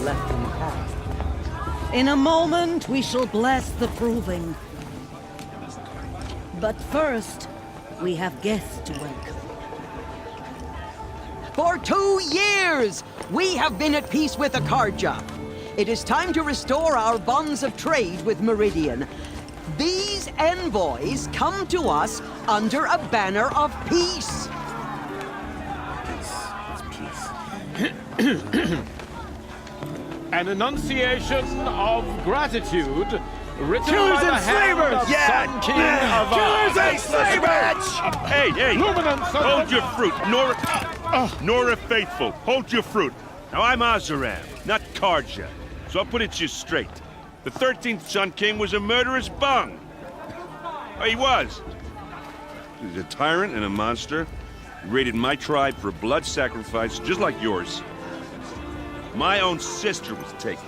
left in the past. In a moment, we shall bless the proving. But first, we have guests to welcome. For 2 years, we have been at peace with Akarja. It is time to restore our bonds of trade with Meridian. These envoys come to us under a banner of peace. Peace. An enunciation of gratitude written Killers by the and hand slavers! of Sun King of Killers and slavers! Hey, hey! Luminance of Hold the- your fruit, Nora Faithful. Hold your fruit. Now I'm Azaram, not Karja, so I'll put it to you straight. The 13th Sun King was a murderous bung. Oh, he was. He's a tyrant and a monster. He raided my tribe for a blood sacrifice, just like yours. My own sister was taken.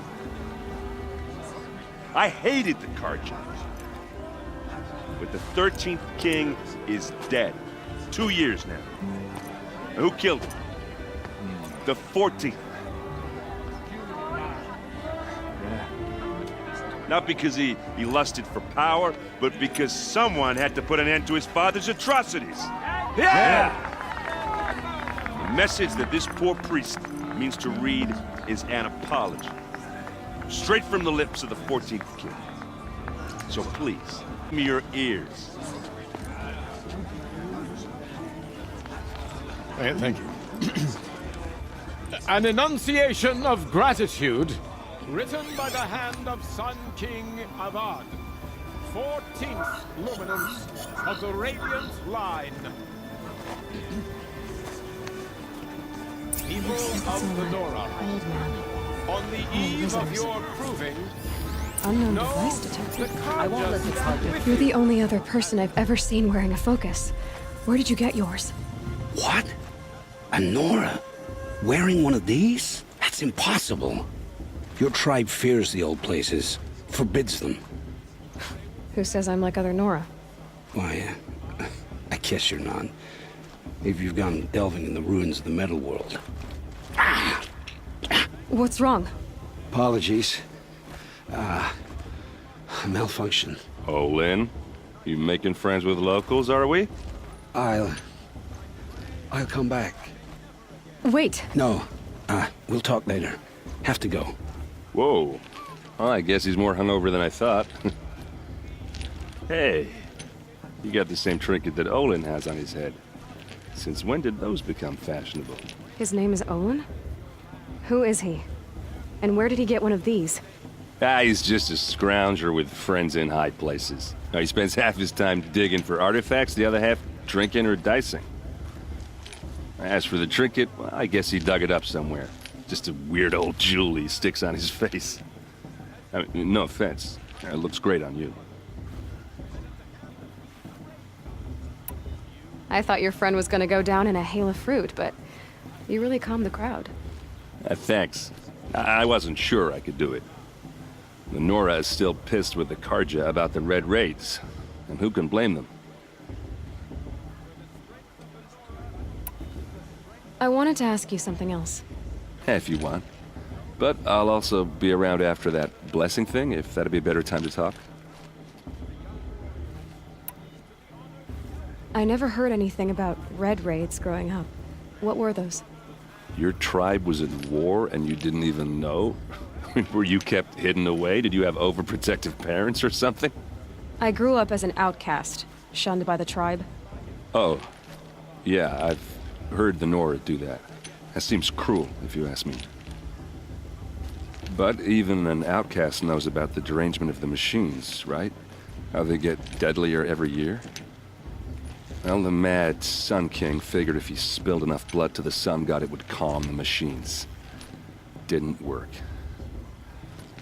I hated the Karja. But the 13th king is dead. 2 years now. And who killed him? The 14th. Not because he lusted for power, but because someone had to put an end to his father's atrocities. Yeah! The message that this poor priest means to read is an apology. Straight from the lips of the 14th king. So please, give me your ears. Thank you. An enunciation of gratitude written by the hand of Sun King Avad, 14th luminance of the Radiant Line. People of the Nora, Old man. on the eve of your proving, Unknown no, device detected. I won't let the Karja. You're the only other person I've ever seen wearing a focus. Where did you get yours? What? A Nora? Wearing one of these? That's impossible. Your tribe fears the old places, forbids them. Who says I'm like other Nora? Why, I guess you're not. If you've gone delving in the ruins of the metal world. What's wrong? Apologies. Malfunction. Oh, Lynn, you making friends with locals, are we? I'll come back. Wait. No, we'll talk later. Have to go. Whoa. Well, I guess he's more hungover than I thought. Hey, you got the same trinket that Olin has on his head. Since when did those become fashionable? His name is Owen? Who is he? And where did he get one of these? He's just a scrounger with friends in high places. Now, he spends half his time digging for artifacts, the other half drinking or dicing. As for the trinket, well, I guess he dug it up somewhere. Just a weird old jewel he sticks on his face. I mean, no offense. It looks great on you. I thought your friend was gonna go down in a hail of fruit, but you really calmed the crowd. Thanks. I wasn't sure I could do it. The Nora is still pissed with the Karja about the Red Raids, and who can blame them? I wanted to ask you something else. If you want. But I'll also be around after that blessing thing, if that'd be a better time to talk. I never heard anything about red raids growing up. What were those? Your tribe was at war and you didn't even know? Were you kept hidden away? Did you have overprotective parents or something? I grew up as an outcast, shunned by the tribe. Oh. Yeah, I've heard the Nora do that. That seems cruel, if you ask me. But even an outcast knows about the derangement of the machines, right? How they get deadlier every year? Well, the mad Sun King figured if he spilled enough blood to the Sun God, it would calm the machines. Didn't work.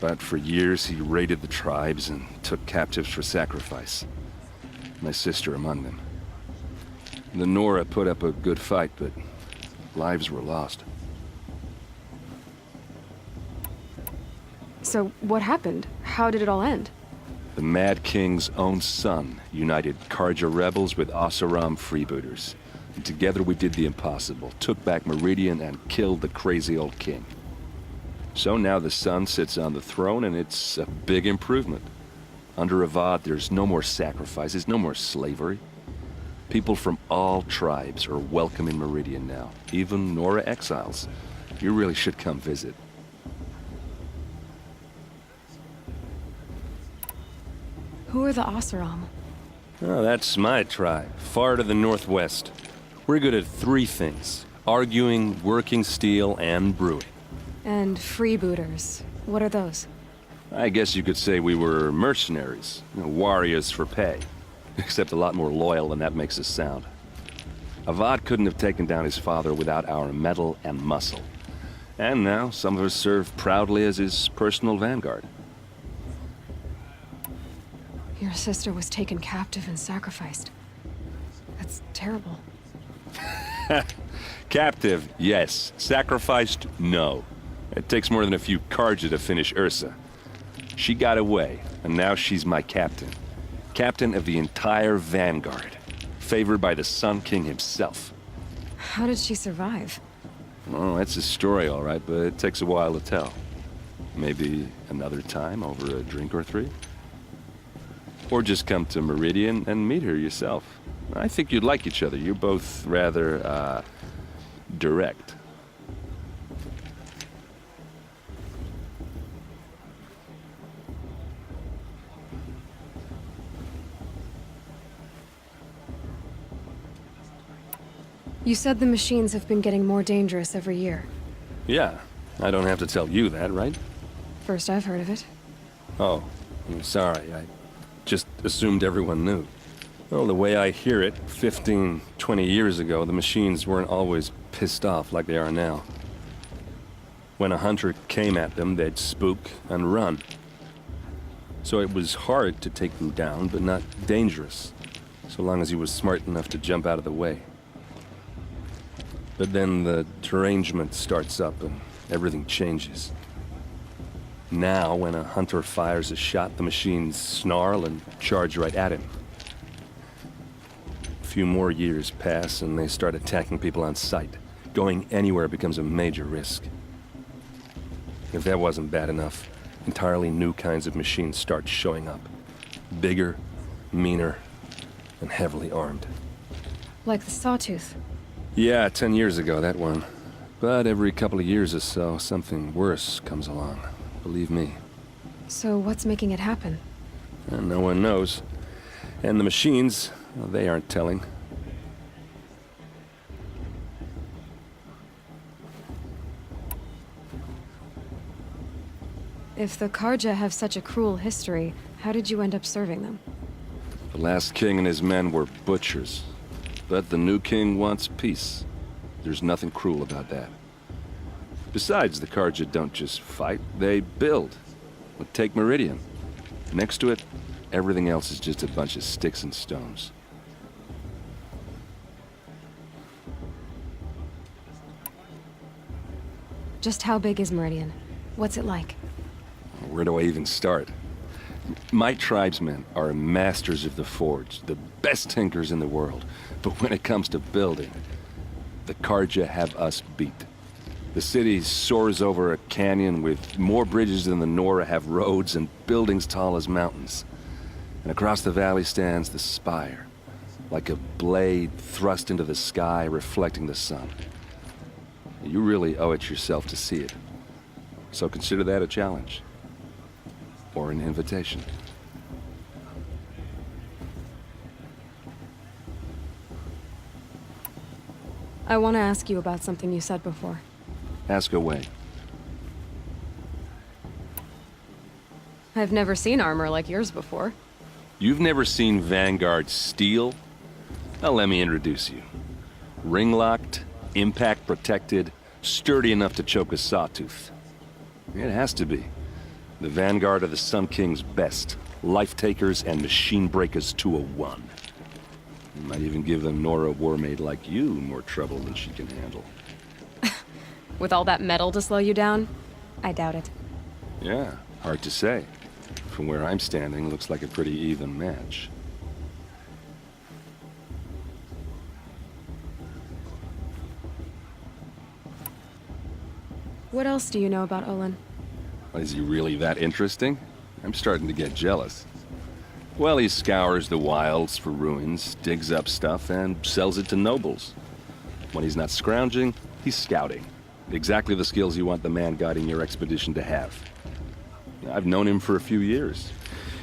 But for years, he raided the tribes and took captives for sacrifice. My sister among them. The Nora put up a good fight, but lives were lost. So what happened? How did it all end? The Mad King's own son united Karja rebels with Oseram freebooters. And together we did the impossible, took back Meridian and killed the crazy old king. So now the sun sits on the throne, and it's a big improvement. Under Avad, there's no more sacrifices, no more slavery. People from all tribes are welcome in Meridian now, even Nora exiles. You really should come visit. Who are the Oseram? Oh, that's my tribe, far to the northwest. We're good at three things: arguing, working steel, and brewing. And freebooters. What are those? I guess you could say we were mercenaries, warriors for pay. Except a lot more loyal than that makes us sound. Avad couldn't have taken down his father without our metal and muscle. And now, some of us serve proudly as his personal vanguard. Your sister was taken captive and sacrificed. That's terrible. Captive, yes. Sacrificed, no. It takes more than a few Karja to finish Ursa. She got away, and now she's my captain. Captain of the entire vanguard. Favored by the Sun King himself. How did she survive? Oh, that's a story, all right, but it takes a while to tell. Maybe another time over a drink or three? Or just come to Meridian and meet her yourself. I think you'd like each other. You're both rather, direct. You said the machines have been getting more dangerous every year. Yeah, I don't have to tell you that, right? First I've heard of it. Oh, I'm sorry. I just assumed everyone knew. Well, the way I hear it, 15, 20 years ago, the machines weren't always pissed off like they are now. When a hunter came at them, they'd spook and run. So it was hard to take them down, but not dangerous, so long as he was smart enough to jump out of the way. But then the derangement starts up and everything changes. Now, when a hunter fires a shot, the machines snarl and charge right at him. A few more years pass and they start attacking people on sight. Going anywhere becomes a major risk. If that wasn't bad enough, entirely new kinds of machines start showing up. Bigger, meaner, and heavily armed. Like the Sawtooth. Yeah, 10 years ago, that one. But every couple of years or so, something worse comes along. Believe me. So what's making it happen? And no one knows. And the machines, well, they aren't telling. If the Karja have such a cruel history, how did you end up serving them? The last king and his men were butchers. But the new king wants peace. There's nothing cruel about that. Besides, the Karja don't just fight, they build. Well, take Meridian. Next to it, everything else is just a bunch of sticks and stones. Just how big is Meridian? What's it like? Where do I even start? My tribesmen are masters of the forge, the best tinkers in the world. But when it comes to building, the Karja have us beat. The city soars over a canyon with more bridges than the Nora have roads and buildings tall as mountains. And across the valley stands the spire, like a blade thrust into the sky reflecting the sun. You really owe it yourself to see it. So consider that a challenge. Or an invitation. I want to ask you about something you said before. Ask away. I've never seen armor like yours before. You've never seen Vanguard steel? Now let me introduce you. Ring-locked, impact-protected, sturdy enough to choke a sawtooth. It has to be. The Vanguard are the Sun King's best. Life-takers and machine breakers to a one. You might even give the Nora warmaid like you more trouble than she can handle. With all that metal to slow you down? I doubt it. Yeah, hard to say. From where I'm standing, looks like a pretty even match. What else do you know about Olin? Is he really that interesting? I'm starting to get jealous. Well, he scours the wilds for ruins, digs up stuff, and sells it to nobles. When he's not scrounging, he's scouting. Exactly the skills you want the man guiding your expedition to have. I've known him for a few years.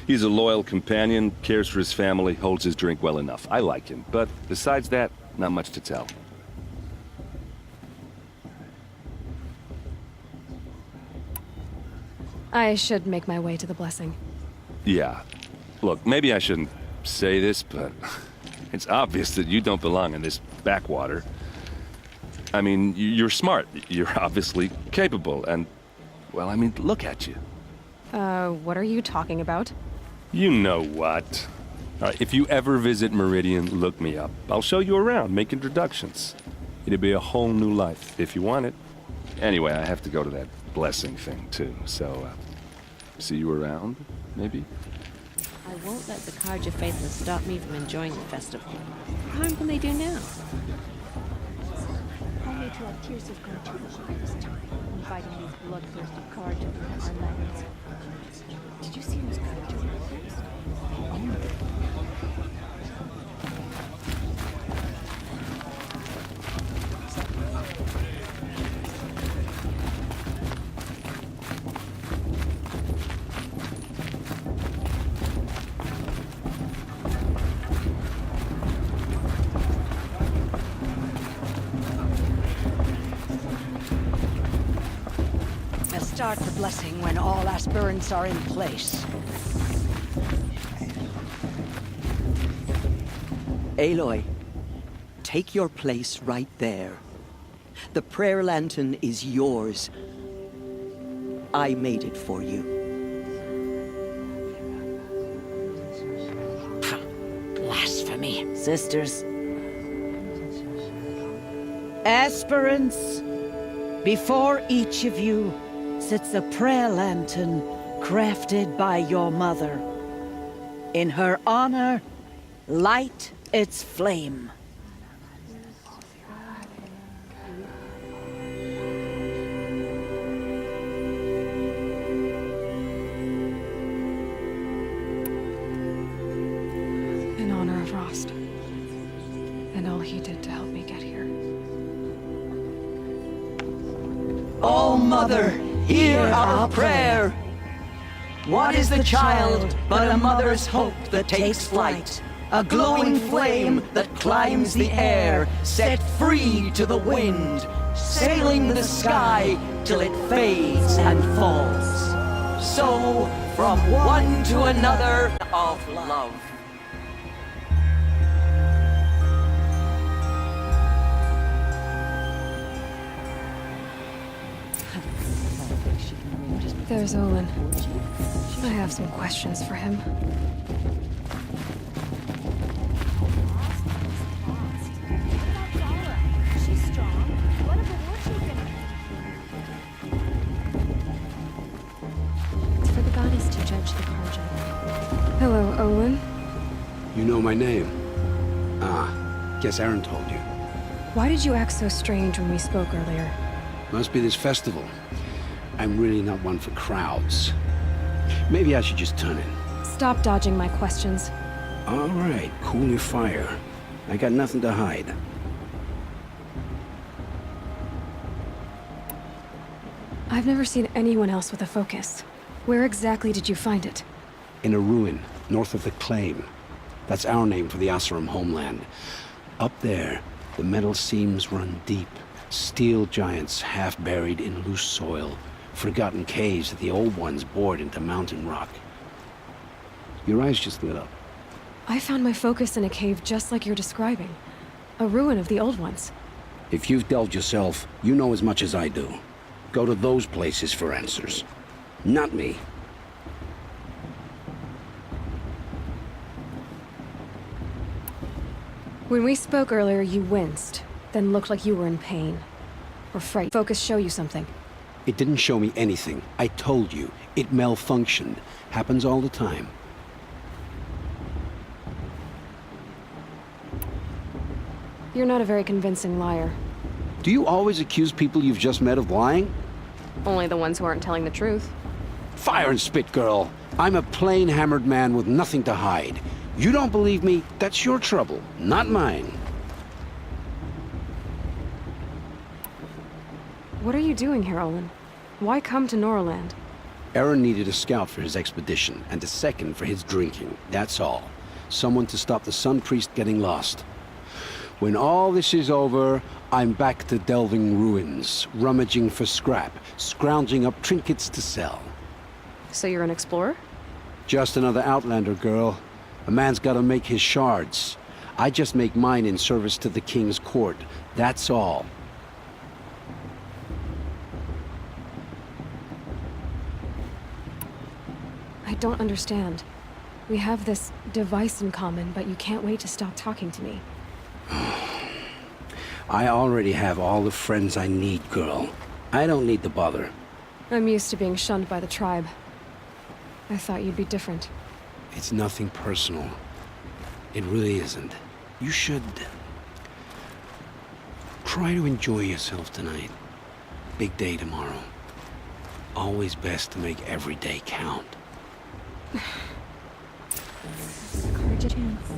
He's a loyal companion, cares for his family, holds his drink well enough. I like him, but besides that, not much to tell. I should make my way to the blessing. Yeah. Look, maybe I shouldn't say this, but it's obvious that you don't belong in this backwater. I mean, you're smart. You're obviously capable, and, well, I mean, look at you. What are you talking about? You know what. If you ever visit Meridian, look me up. I'll show you around, make introductions. It'll be a whole new life, if you want it. Anyway, I have to go to that blessing thing, too, so, see you around, maybe? I won't let the Carja faithless stop me from enjoying the festival. What harm can they do now? Only to have tears of gratitude this time, inviting these bloodthirsty Carja from our lands. Did you see those Carja warriors? Start the blessing when all aspirants are in place. Aloy, take your place right there. The prayer lantern is yours. I made it for you. Blasphemy. Sisters, Aspirants, before each of you sits a prayer lantern crafted by your mother. In her honor, light its flame. In honor of Rost. And all he did to help me get here. Oh, Mother, hear our prayer. What is the child but a mother's hope that takes flight? A glowing flame that climbs the air, set free to the wind, sailing the sky till it fades and falls. So, from one to another of love. There's Olin. I have some questions for him. She's strong. What of a war she can... It's for the goddess to judge the Carja. Hello, Olin. You know my name? Ah, guess Aaron told you. Why did you act so strange when we spoke earlier? Must be this festival. I'm really not one for crowds. Maybe I should just turn in. Stop dodging my questions. All right, cool your fire. I got nothing to hide. I've never seen anyone else with a focus. Where exactly did you find it? In a ruin, north of the Claim. That's our name for the Asuram homeland. Up there, the metal seams run deep. Steel giants half buried in loose soil. Forgotten caves that the old ones bored into mountain rock. Your eyes just lit up. I found my focus in a cave just like you're describing. A ruin of the old ones. If you've delved yourself, you know as much as I do. Go to those places for answers. Not me. When we spoke earlier, you winced, then looked like you were in pain. Or fright. Focus show you something. It didn't show me anything. I told you. It malfunctioned. Happens all the time. You're not a very convincing liar. Do you always accuse people you've just met of lying? Only the ones who aren't telling the truth. Fire and spit, girl. I'm a plain hammered man with nothing to hide. You don't believe me? That's your trouble, not mine. What are you doing here, Olin? Why come to Norland? Aaron needed a scout for his expedition, and a second for his drinking. That's all. Someone to stop the Sun Priest getting lost. When all this is over, I'm back to delving ruins, rummaging for scrap, scrounging up trinkets to sell. So you're an explorer? Just another Outlander, girl. A man's gotta make his shards. I just make mine in service to the King's court. That's all. I don't understand. We have this device in common, but you can't wait to stop talking to me. I already have all the friends I need, girl. I don't need the bother. I'm used to being shunned by the tribe. I thought you'd be different. It's nothing personal. It really isn't. You should... try to enjoy yourself tonight. Big day tomorrow. Always best to make every day count. Carja chance.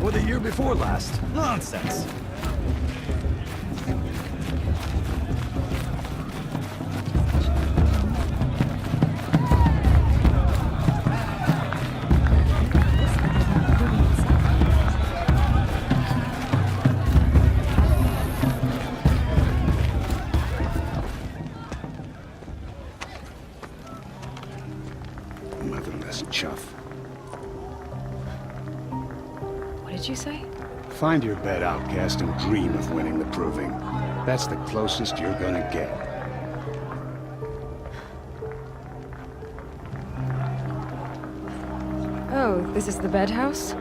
Or the year before last. Nonsense. Motherless chuff. What did you say? Find your bed, outcast, and dream of winning the proving. That's the closest you're gonna get. Oh, this is the bed house?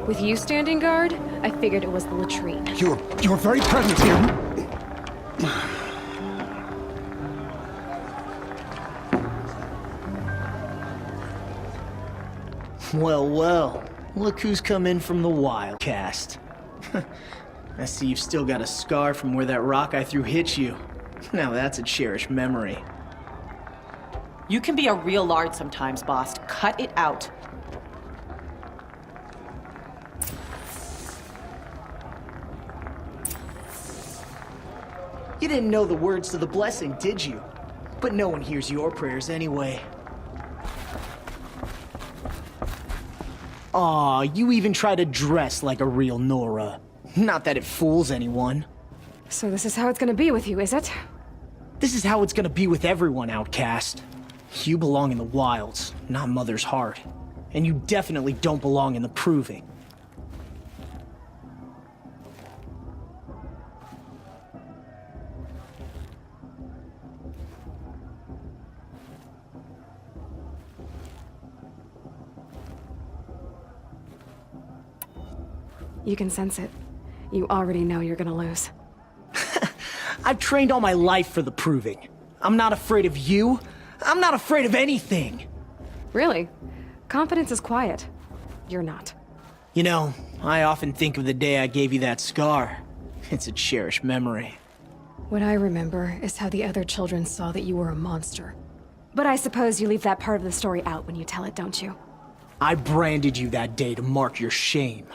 With you standing guard, I figured it was the latrine. Your very presence here... Well, well. Look who's come in from the Wildcast. I see you've still got a scar from where that rock I threw hit you. Now that's a cherished memory. You can be a real lard sometimes, boss. Cut it out. You didn't know the words to the blessing, did you? But no one hears your prayers anyway. Aw, you even try to dress like a real Nora. Not that it fools anyone. So this is how it's gonna be with you, is it? This is how it's gonna be with everyone, outcast. You belong in the wilds, not Mother's heart. And you definitely don't belong in the proving. You can sense it. You already know you're gonna lose. I've trained all my life for the proving. I'm not afraid of you. I'm not afraid of anything. Really? Confidence is quiet. You're not. You know, I often think of the day I gave you that scar. It's a cherished memory. What I remember is how the other children saw that you were a monster. But I suppose you leave that part of the story out when you tell it, don't you? I branded you that day to mark your shame.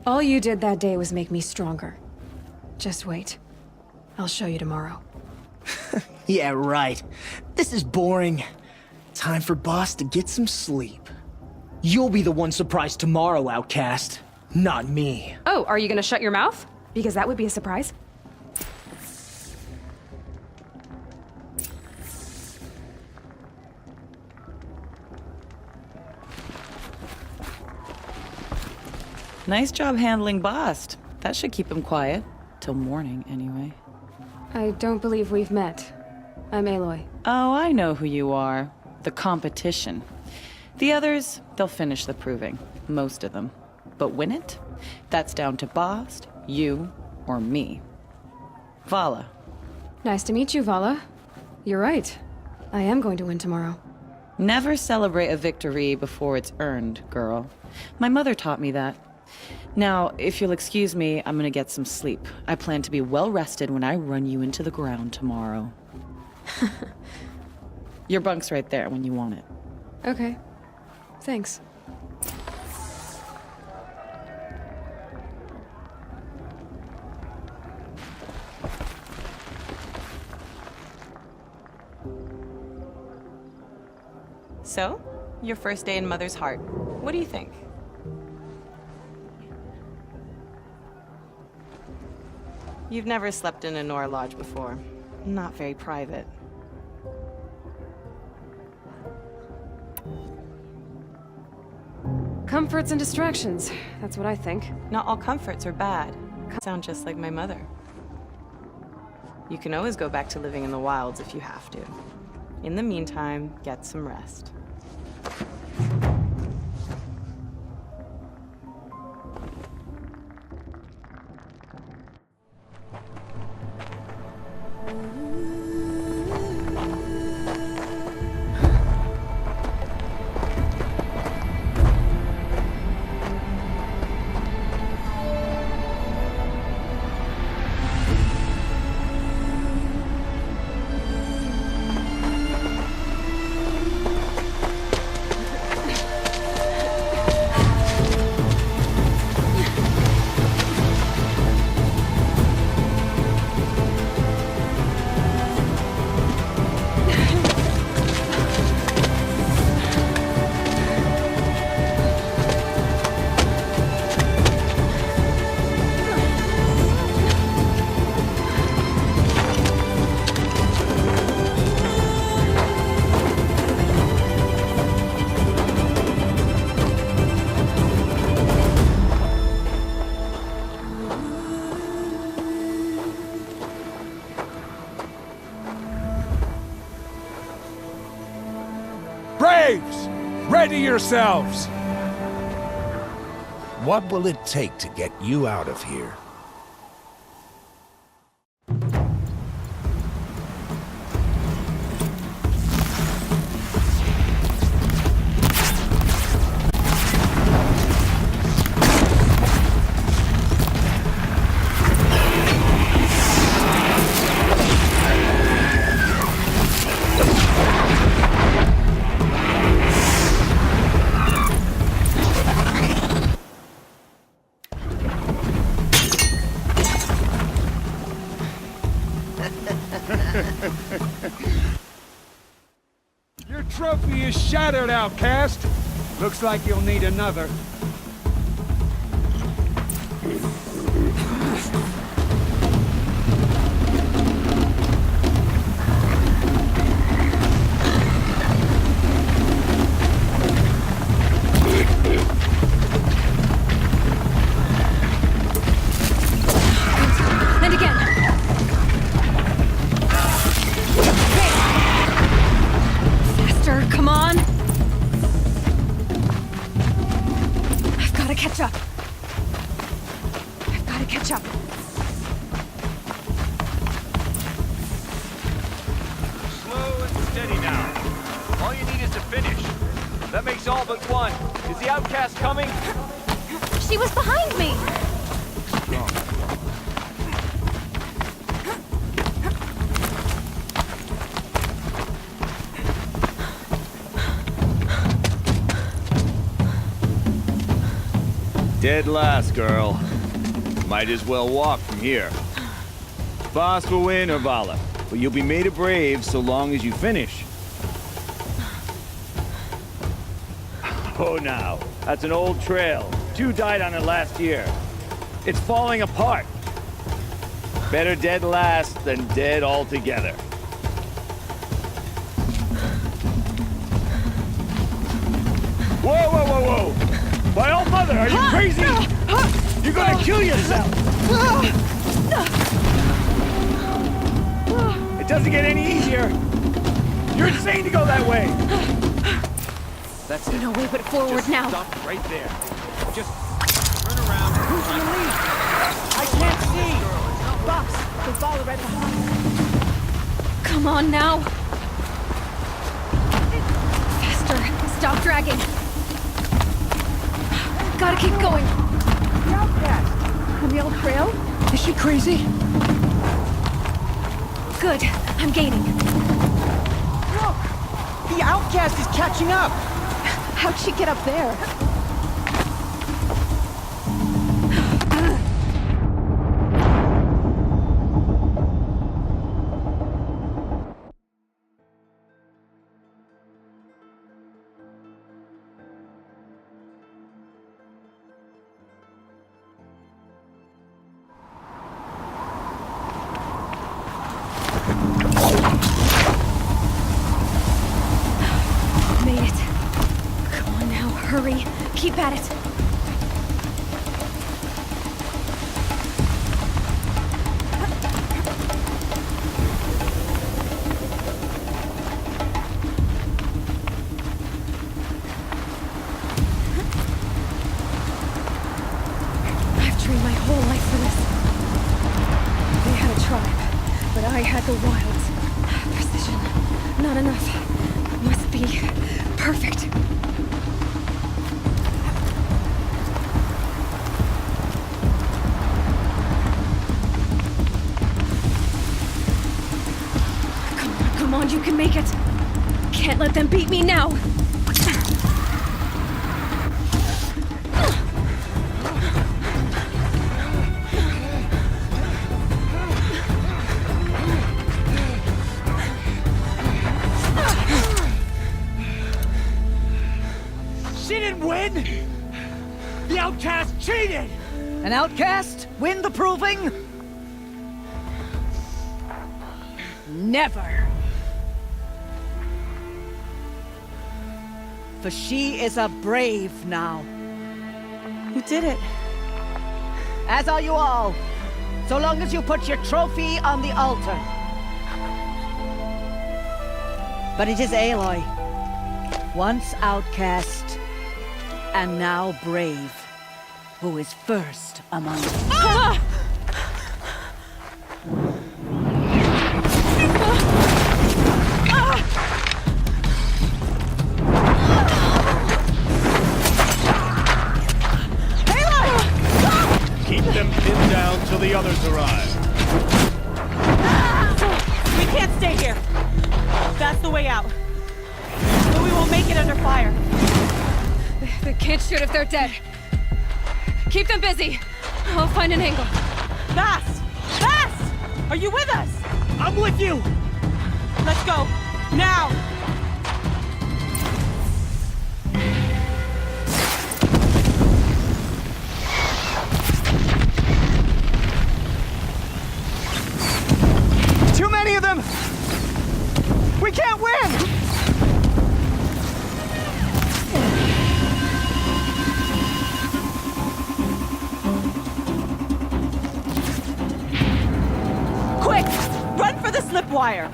All you did that day was make me stronger. Just wait. I'll show you tomorrow. Yeah, right. This is boring. Time for Boss to get some sleep. You'll be the one surprised tomorrow, outcast. Not me. Oh, are you gonna shut your mouth? Because that would be a surprise. Nice job handling Bast. That should keep him quiet. Till morning, anyway. I don't believe we've met. I'm Aloy. Oh, I know who you are. The competition. The others, they'll finish the proving. Most of them. But win it? That's down to Bast, you, or me. Vala. Nice to meet you, Vala. You're right. I am going to win tomorrow. Never celebrate a victory before it's earned, girl. My mother taught me that. Now, if you'll excuse me, I'm gonna get some sleep. I plan to be well rested when I run you into the ground tomorrow. Your bunk's right there when you want it. Okay. Thanks. So, your first day in Mother's Heart. What do you think? You've never slept in a Nora lodge before. Not very private. Comforts and distractions. That's what I think. Not all comforts are bad. Sound just like my mother. You can always go back to living in the wilds if you have to. In the meantime, get some rest. Braves! Ready yourselves! What will it take to get you out of here? Your trophy is shattered, outcast. Looks like you'll need another. And again. Faster, come on. I've got to catch up. I've got to catch up. Slow and steady now. All you need is to finish. That makes all but one. Is the outcast coming? She was behind me. Dead last, girl. Might as well walk from here. Boss will win or Vala, but you'll be made a brave so long as you finish. Oh, now, that's an old trail. 2 died on it last year. It's falling apart. Better dead last than dead altogether. Whoa, whoa, whoa, whoa! By all mother, are you crazy? You're gonna kill yourself! It doesn't get any easier! You're insane to go that way! That's it. No way but forward Just now. stop right there. Just turn around. Who's in the lead? I can't see! Box, they follow right behind. Come on now. Faster. Stop dragging. Gotta keep going. The outcast. On the old trail? Is she crazy? Good. I'm gaining. Look! The outcast is catching up! How'd she get up there? Made it. Come on now, hurry. Keep at it. I've trained my whole life for this. They had a tribe, but I had the wilds. Precision. Not enough. Must be perfect. Come on, you can make it. Can't let them beat me now. She didn't win! The outcast cheated! An outcast? Win the proving? Never. For she is a brave now. You did it. As are you all. So long as you put your trophy on the altar. But it is Aloy. Once outcast, and now brave, who is first among us. Ah! Keep them pinned down till the others arrive. We can't stay here. That's the way out. But we won't make it under fire. They can't shoot if they're dead. Keep them busy. I'll find an angle. Fast! Fast! Are you with us? I'm with you! Let's go. Now! Too many of them! We can't win! Quick! Run for the slip wire!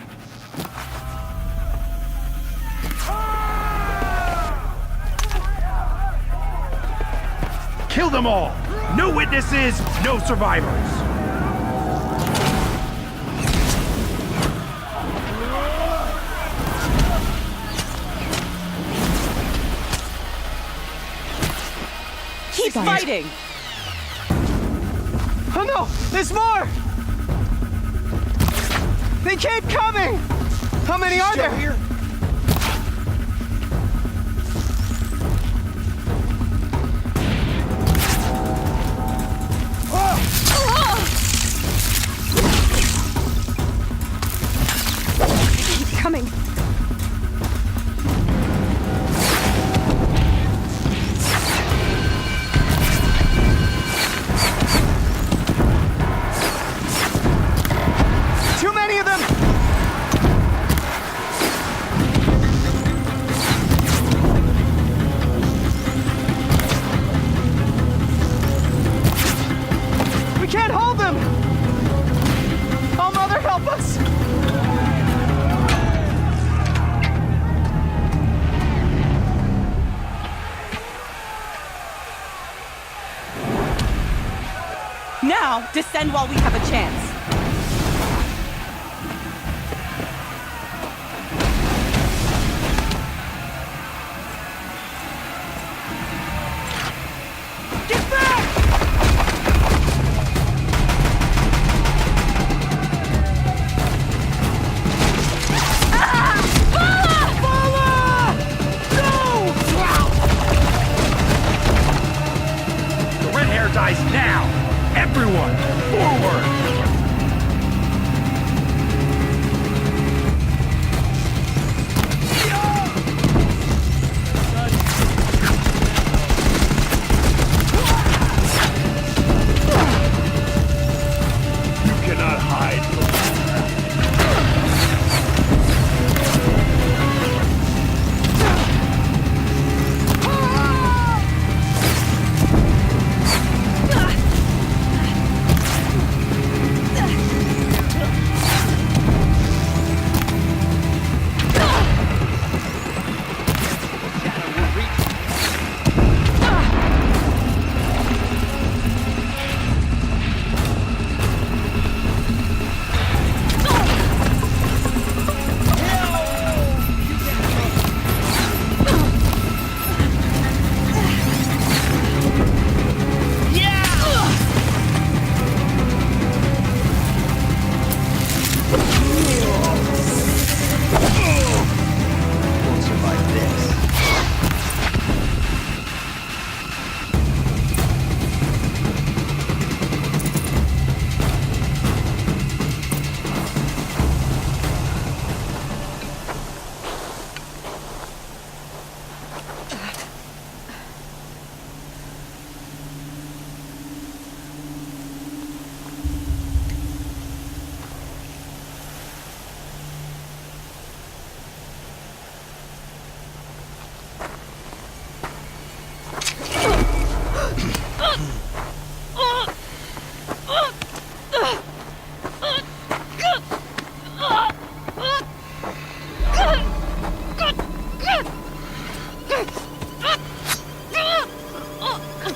Kill them all! No witnesses, no survivors! Keep fighting! Oh no! There's more! They keep coming! How many are there? Here? Keep coming. Too many of them! can't hold them! Oh, Mother, help us! Now, descend while we have a chance. Get back! The red hair dies now! Everyone, forward! You cannot hide from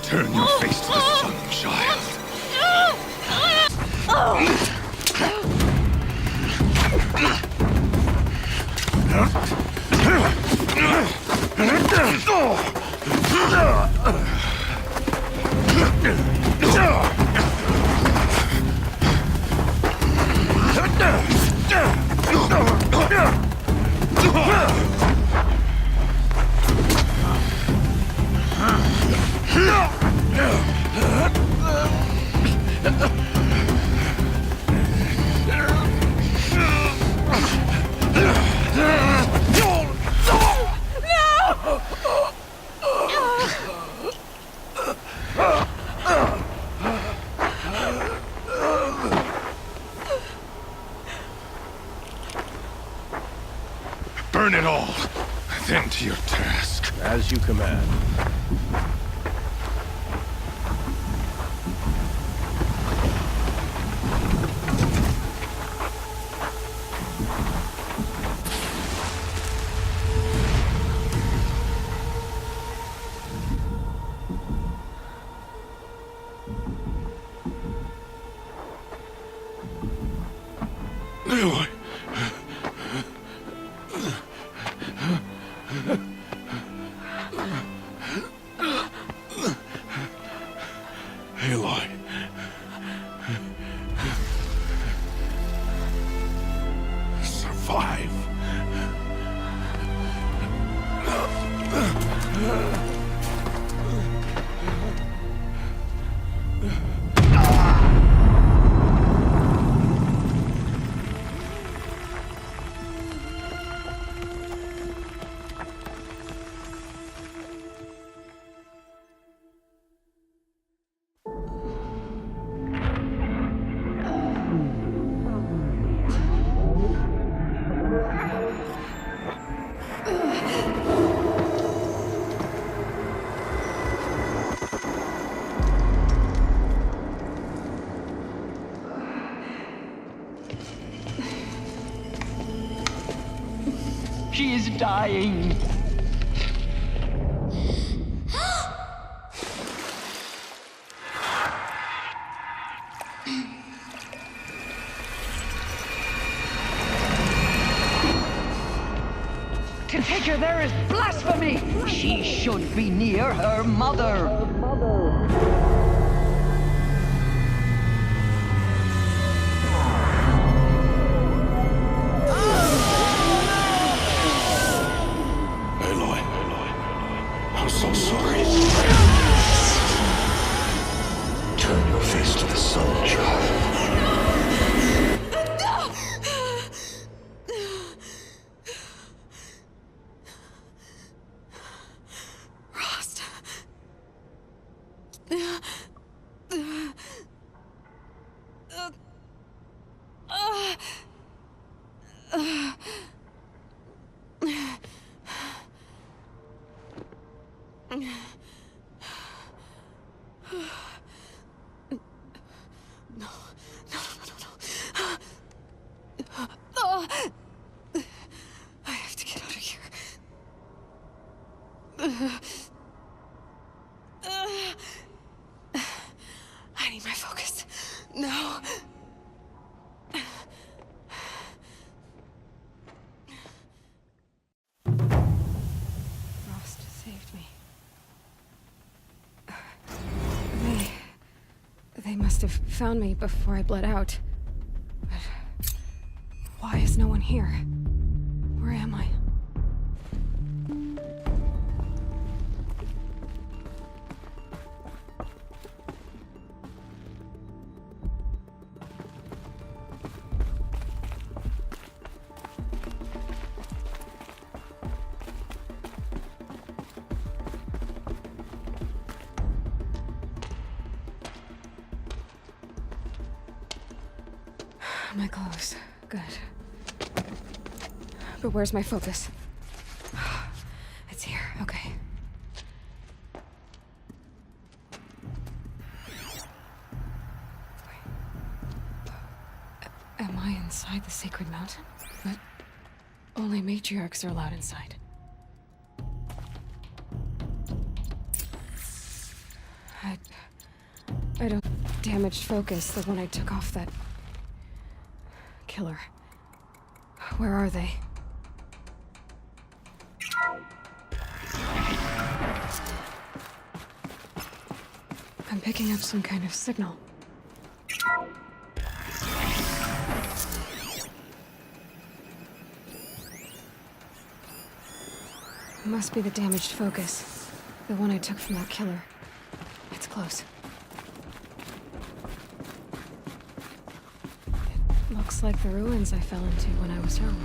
Turn your face to the sun, child. Burn it all, then to your task. As you command. Aloy. Aloy. Survive. is dying. To take her there is blasphemy! She should be near her mother. Aloy, I'm so sorry. Turn your face to the sun, child. I have to get out of here. I need my focus. No. Frost saved me. They must have found me before I bled out. But why is no one here? Where am I? My clothes. Good. But where's my focus? It's here. Okay. Am I inside the sacred mountain? But only matriarchs are allowed inside. I don't... Damaged focus, the one I took off that... killer. Where are they? I'm picking up some kind of signal. It must be the damaged focus. The one I took from that killer. It's close. Looks like the ruins I fell into when I was young.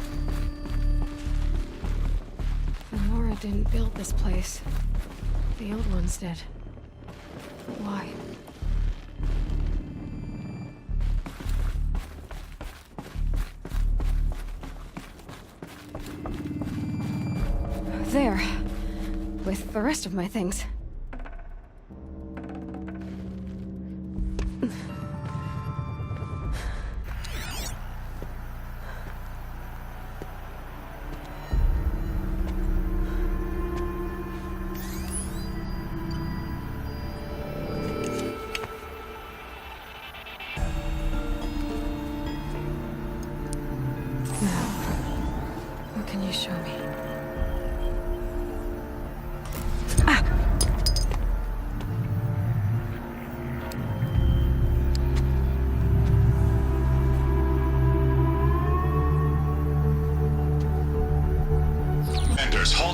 Nora didn't build this place. The old ones did. Why? There. With the rest of my things.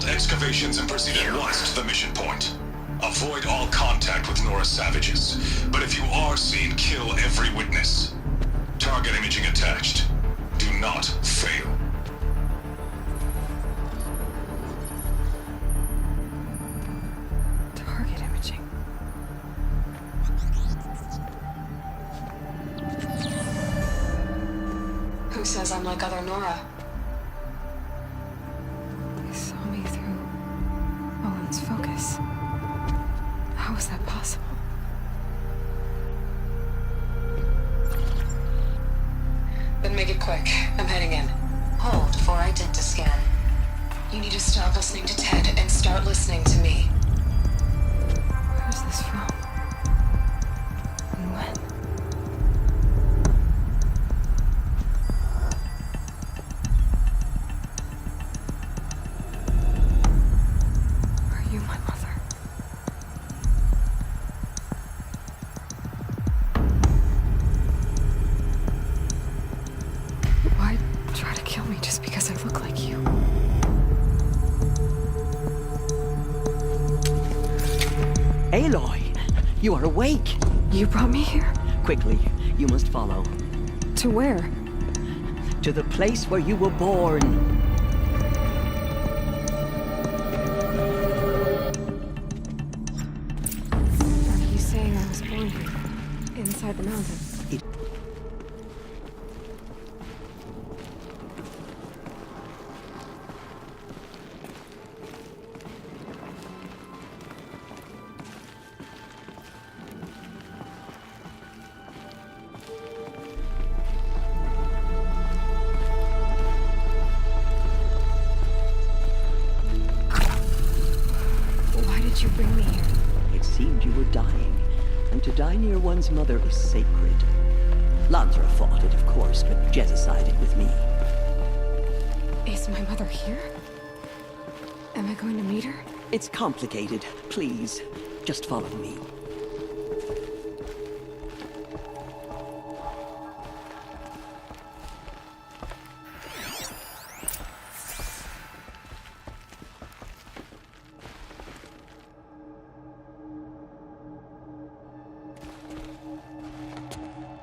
Excavations and proceed at once to the mission point. Avoid all contact with Nora's savages, but if you are seen, kill every witness. Target imaging attached. Do not fail. Target imaging. Who says I'm like other Nora? Focus. How is that possible? Then make it quick. I'm heading in. Hold for identity scan. You need to stop listening to Ted and start listening to me. Who's this from? And when? Are you my mother? Why try to kill me just because I look like you? Aloy, you are awake. You brought me here? Quickly, you must follow. To where? To the place where you were born. Are you saying I was born here? Inside the mountain? Why did you bring me here? It seemed you were dying, and to die near one's mother is sacred. Lansra fought it, of course, but Jezza sided with me. Is my mother here? Am I going to meet her? It's complicated. Please, just follow me.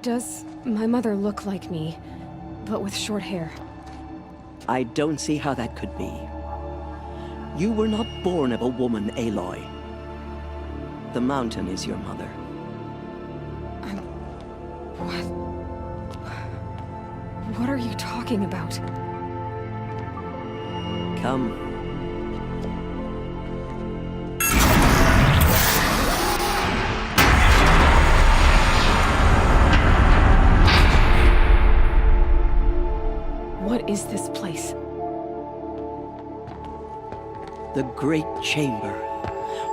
Does my mother look like me, but with short hair? I don't see how that could be. You were not born of a woman, Aloy. The mountain is your mother. What? What are you talking about? Come. What is this place? The Great Chamber,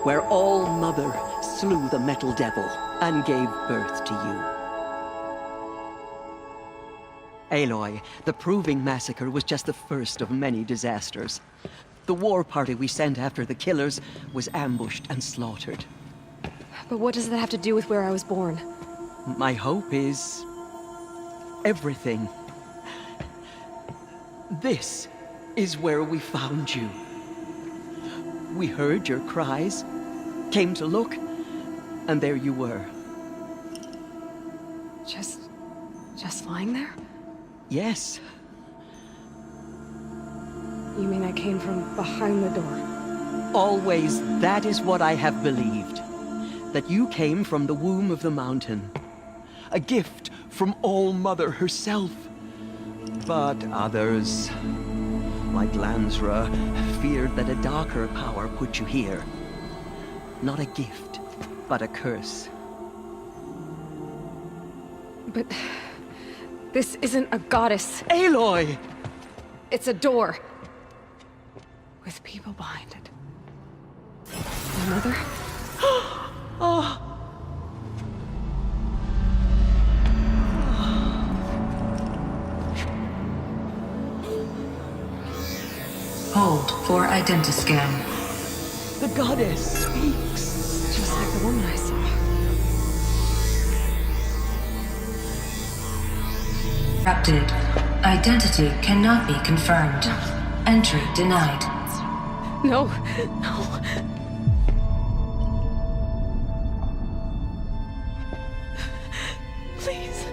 where All-Mother slew the Metal Devil and gave birth to you. Aloy, the Proving Massacre was just the first of many disasters. The war party we sent after the killers was ambushed and slaughtered. But what does that have to do with where I was born? My hope is everything. This is where we found you. We heard your cries, came to look, and there you were. Just lying there? Yes. You mean I came from behind the door? Always, that is what I have believed. That you came from the womb of the mountain. A gift from All-Mother herself. But others, like Lansra, feared that a darker power put you here. Not a gift, but a curse. But this isn't a goddess. Aloy! It's a door. With people behind it. My mother? Oh! Hold for identiscan. The goddess speaks. Just like the woman I saw. Corrupted. Identity cannot be confirmed. Entry denied. No, no. Please.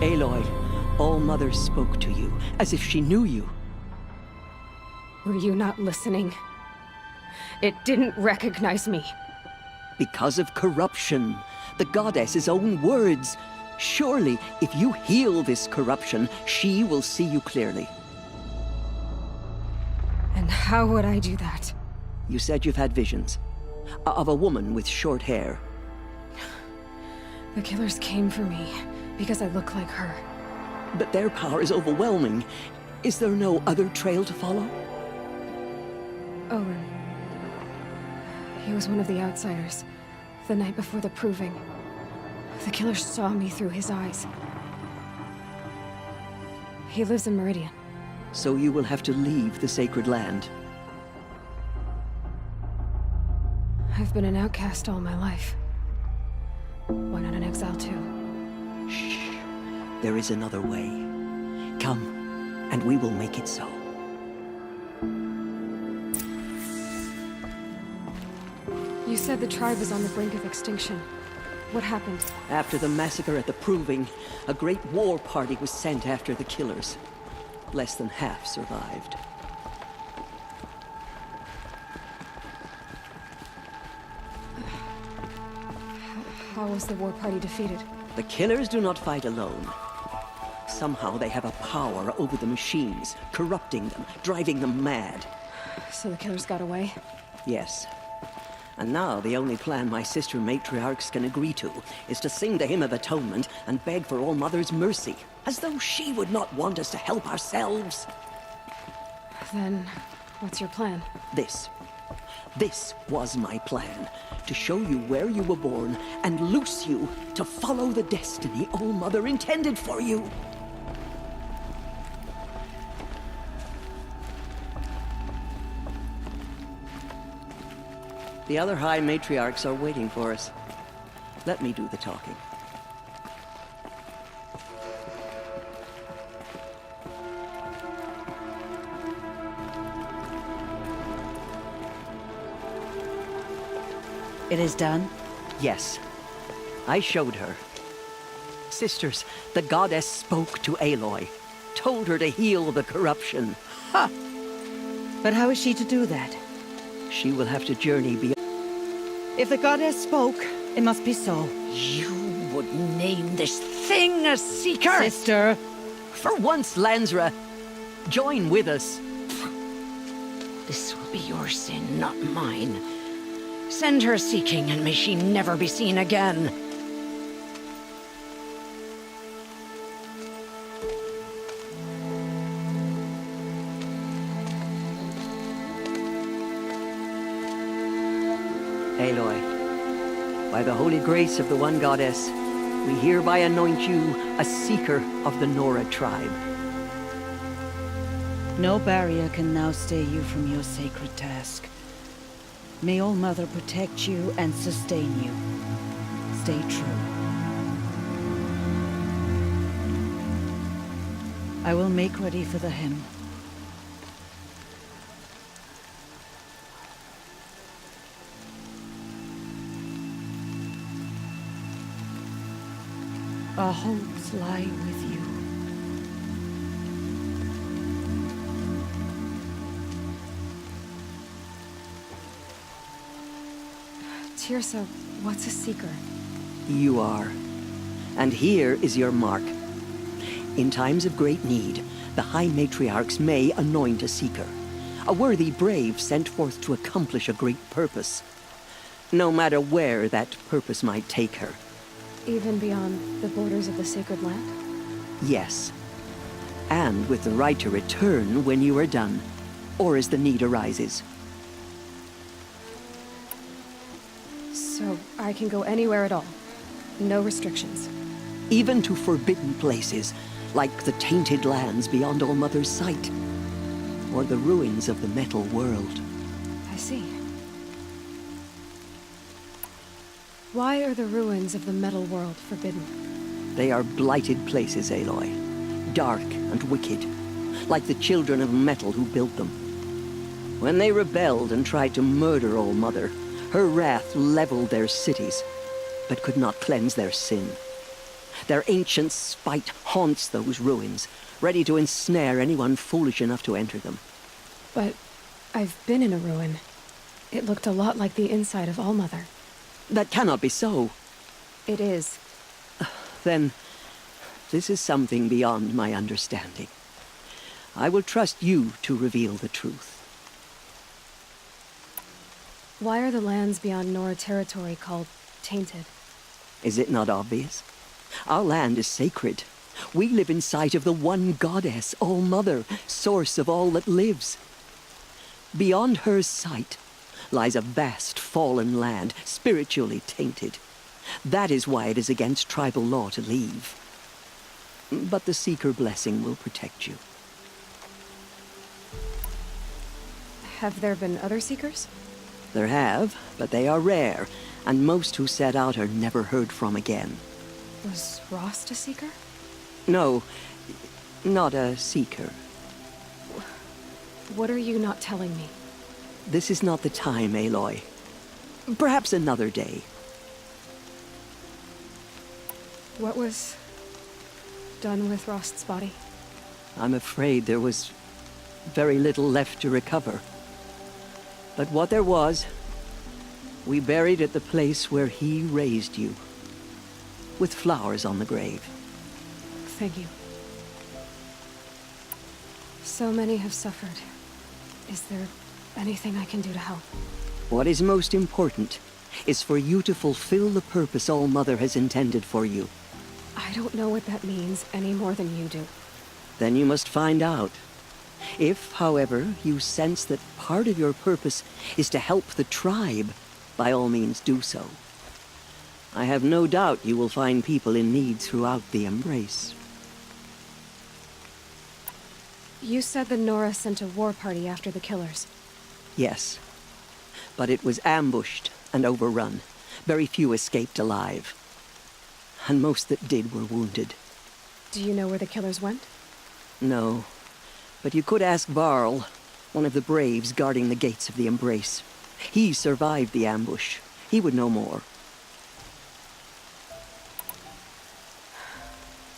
Aloy, All-Mother spoke to you, as if she knew you. Were you not listening? It didn't recognize me. Because of corruption. The goddess's own words. Surely, if you heal this corruption, she will see you clearly. And how would I do that? You said you've had visions. Of a woman with short hair. The killers came for me because I look like her. But their power is overwhelming. Is there no other trail to follow? Owen. He was one of the outsiders. The night before the proving. The killers saw me through his eyes. He lives in Meridian. So you will have to leave the sacred land. I've been an outcast all my life. Why not an exile too? Shh. There is another way. Come, and we will make it so. You said the tribe was on the brink of extinction. What happened? After the massacre at the Proving, a great war party was sent after the killers. Less than half survived. How was the war party defeated? The killers do not fight alone. Somehow they have a power over the machines, corrupting them, driving them mad. So the killers got away? Yes. And now the only plan my sister matriarchs can agree to is to sing the Hymn of Atonement and beg for All Mother's mercy, as though she would not want us to help ourselves. Then, what's your plan? This was my plan. To show you where you were born and loose you to follow the destiny All Mother intended for you. The other High Matriarchs are waiting for us. Let me do the talking. It is done? Yes. I showed her. Sisters, the goddess spoke to Aloy. Told her to heal the corruption. Ha! But how is she to do that? She will have to journey beyond. If the goddess spoke, it must be so. You would name this thing a seeker? Sister! For once, Lansra, join with us. This will be your sin, not mine. Send her seeking, and may she never be seen again. Aloy, by the holy grace of the one goddess, we hereby anoint you a seeker of the Nora tribe. No barrier can now stay you from your sacred task. May All Mother protect you and sustain you. Stay true. I will make ready for the hymn. Our hopes lie with you. Tirsa, what's a seeker? You are. And here is your mark. In times of great need, the High Matriarchs may anoint a seeker. A worthy brave sent forth to accomplish a great purpose. No matter where that purpose might take her. Even beyond the borders of the sacred land? Yes. And with the right to return when you are done, or as the need arises. So I can go anywhere at all? No restrictions? Even to forbidden places, like the tainted lands beyond All Mother's sight. Or the ruins of the metal world. I see. Why are the ruins of the metal world forbidden? They are blighted places, Aloy. Dark and wicked. Like the children of metal who built them. When they rebelled and tried to murder All Mother, her wrath leveled their cities, but could not cleanse their sin. Their ancient spite haunts those ruins, ready to ensnare anyone foolish enough to enter them. But I've been in a ruin. It looked a lot like the inside of All Mother. That cannot be so. It is. Then, this is something beyond my understanding. I will trust you to reveal the truth. Why are the lands beyond Nora territory called tainted? Is it not obvious? Our land is sacred. We live in sight of the one goddess, All-Mother, source of all that lives. Beyond her sight lies a vast fallen land, spiritually tainted. That is why it is against tribal law to leave. But the Seeker blessing will protect you. Have there been other Seekers? There have, but they are rare, and most who set out are never heard from again. Was Rost a Seeker? No, not a Seeker. What are you not telling me? This is not the time, Aloy. Perhaps another day. What was done with Rost's body? I'm afraid there was very little left to recover. But what there was, we buried at the place where he raised you, with flowers on the grave. Thank you. So many have suffered. Is there anything I can do to help? What is most important is for you to fulfill the purpose All-Mother has intended for you. I don't know what that means any more than you do. Then you must find out. If, however, you sense that part of your purpose is to help the tribe, by all means do so. I have no doubt you will find people in need throughout the Embrace. You said the Nora sent a war party after the killers. Yes. But it was ambushed and overrun. Very few escaped alive. And most that did were wounded. Do you know where the killers went? No. But you could ask Varl, one of the braves guarding the gates of the Embrace. He survived the ambush. He would know more.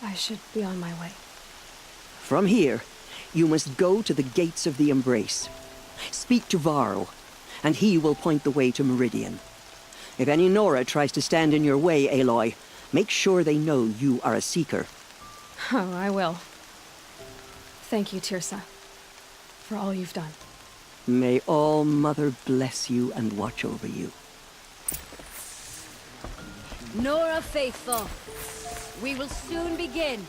I should be on my way. From here, you must go to the gates of the Embrace. Speak to Varl, and he will point the way to Meridian. If any Nora tries to stand in your way, Aloy, make sure they know you are a Seeker. Oh, I will. Thank you, Tirsa, for all you've done. May All-Mother bless you and watch over you. Nora faithful, we will soon begin.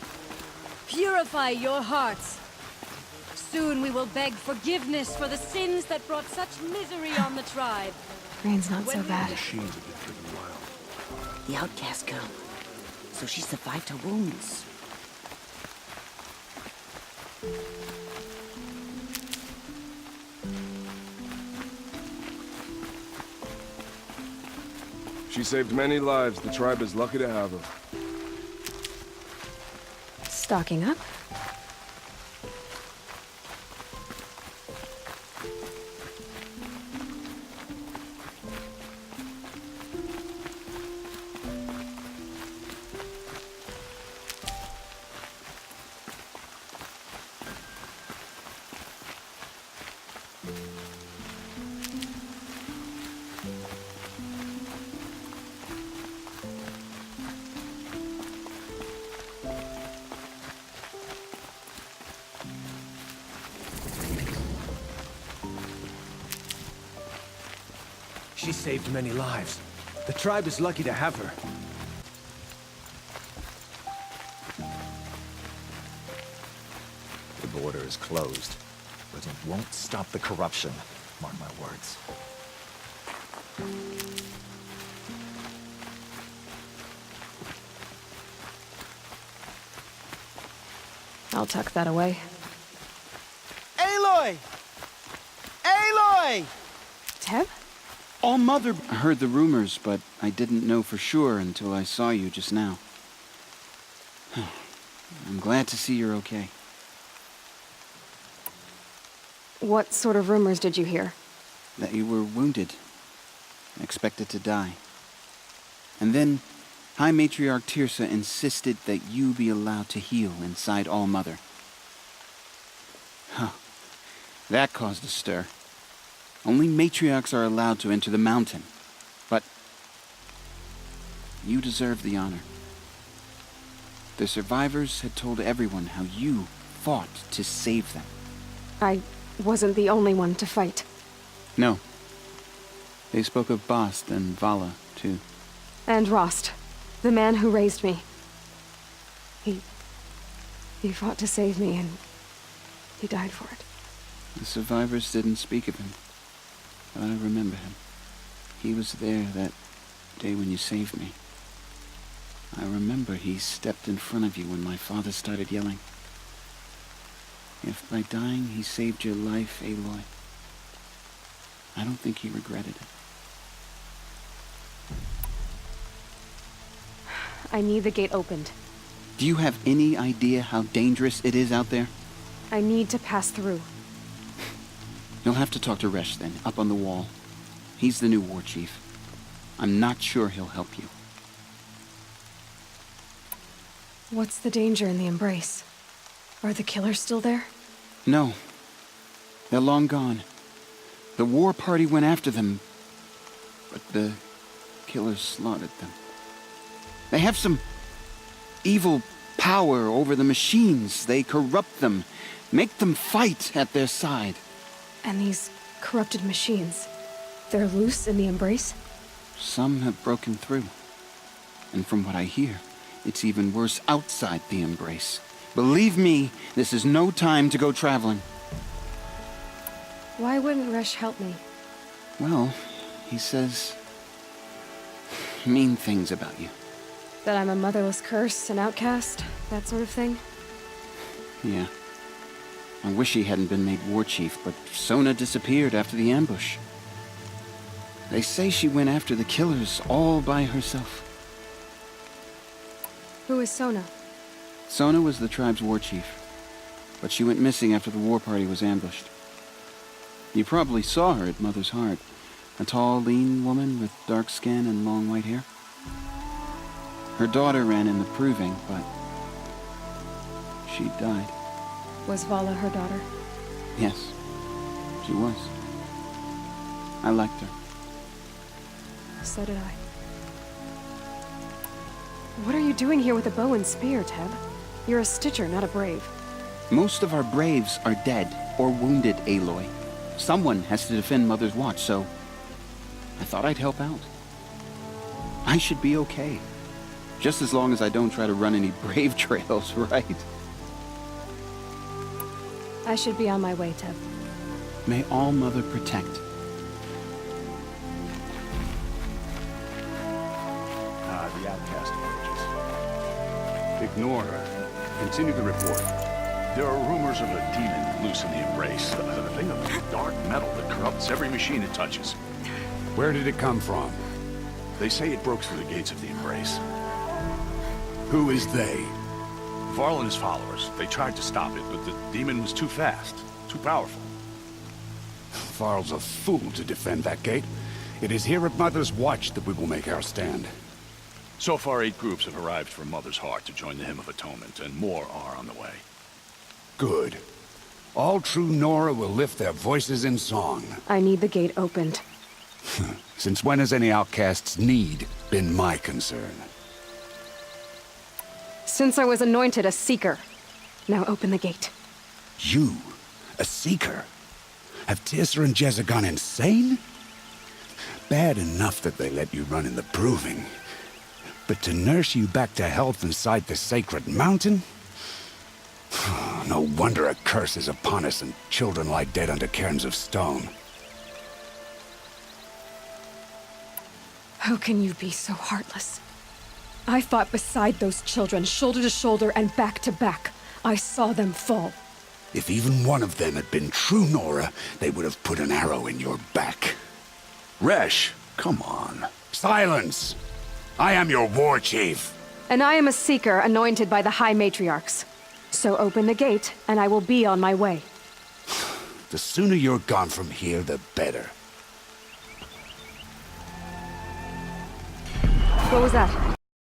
Purify your hearts. Soon we will beg forgiveness for the sins that brought such misery on the tribe. Rain's not so bad. The outcast girl. So she survived her wounds. She saved many lives. The tribe is lucky to have her. Stocking up? She saved many lives. The tribe is lucky to have her. The border is closed, but it won't stop the corruption. Mark my words. I'll tuck that away. Aloy! Aloy! Teb? All-Mother... I heard the rumors, but I didn't know for sure until I saw you just now. I'm glad to see you're okay. What sort of rumors did you hear? That you were wounded. Expected to die. And then, High Matriarch Tirsa insisted that you be allowed to heal inside All-Mother. Huh. That caused a stir. Only matriarchs are allowed to enter the mountain. But You deserve the honor. The survivors had told everyone how you fought to save them. I wasn't the only one to fight. No. They spoke of Bast and Vala, too. And Rost, the man who raised me. He fought to save me, and he died for it. The survivors didn't speak of him, but I remember him. He was there that day when you saved me. I remember he stepped in front of you when my father started yelling. If by dying he saved your life, Aloy, I don't think he regretted it. I need the gate opened. Do you have any idea how dangerous it is out there? I need to pass through. You'll have to talk to Resh then, up on the wall. He's the new war chief. I'm not sure he'll help you. What's the danger in the Embrace? Are the killers still there? No. They're long gone. The war party went after them, but the killers slaughtered them. They have some evil power over the machines. They corrupt them, make them fight at their side. And these corrupted machines, they're loose in the Embrace? Some have broken through. And from what I hear, it's even worse outside the Embrace. Believe me, this is no time to go traveling. Why wouldn't Resh help me? Well, he says mean things about you. That I'm a motherless curse, an outcast, that sort of thing? Yeah. I wish he hadn't been made war chief, but Sona disappeared after the ambush. They say she went after the killers all by herself. Who is Sona? Sona was the tribe's war chief, but she went missing after the war party was ambushed. You probably saw her at Mother's Heart. A tall, lean woman with dark skin and long white hair. Her daughter ran in the proving, but she died. Was Vala her daughter? Yes, she was. I liked her. So did I. What are you doing here with a bow and spear, Teb? You're a Stitcher, not a Brave. Most of our Braves are dead or wounded, Aloy. Someone has to defend Mother's Watch, so I thought I'd help out. I should be okay. Just as long as I don't try to run any Brave trails, right? I should be on my way, Teb. May All Mother protect. The outcast emerges. Ignore her. Continue the report. There are rumors of a demon loose in the Embrace. A thing of dark metal that corrupts every machine it touches. Where did it come from? They say it broke through the gates of the Embrace. Who is they? Varl and his followers. They tried to stop it, but the demon was too fast. Too powerful. Varl's a fool to defend that gate. It is here at Mother's Watch that we will make our stand. So far, 8 groups have arrived from Mother's Heart to join the Hymn of Atonement, and more are on the way. Good. All true Nora will lift their voices in song. I need the gate opened. Since when has any outcast's need been my concern? Since I was anointed a Seeker. Now open the gate. You? A Seeker? Have Tirsa and Jezza gone insane? Bad enough that they let you run in the Proving. But to nurse you back to health inside the sacred mountain? No wonder a curse is upon us and children lie dead under cairns of stone. How can you be so heartless? I fought beside those children, shoulder to shoulder and back to back. I saw them fall. If even one of them had been true Nora, they would have put an arrow in your back. Resh, come on. Silence! I am your war chief. And I am a Seeker anointed by the High Matriarchs. So open the gate, and I will be on my way. The sooner you're gone from here, the better. What was that?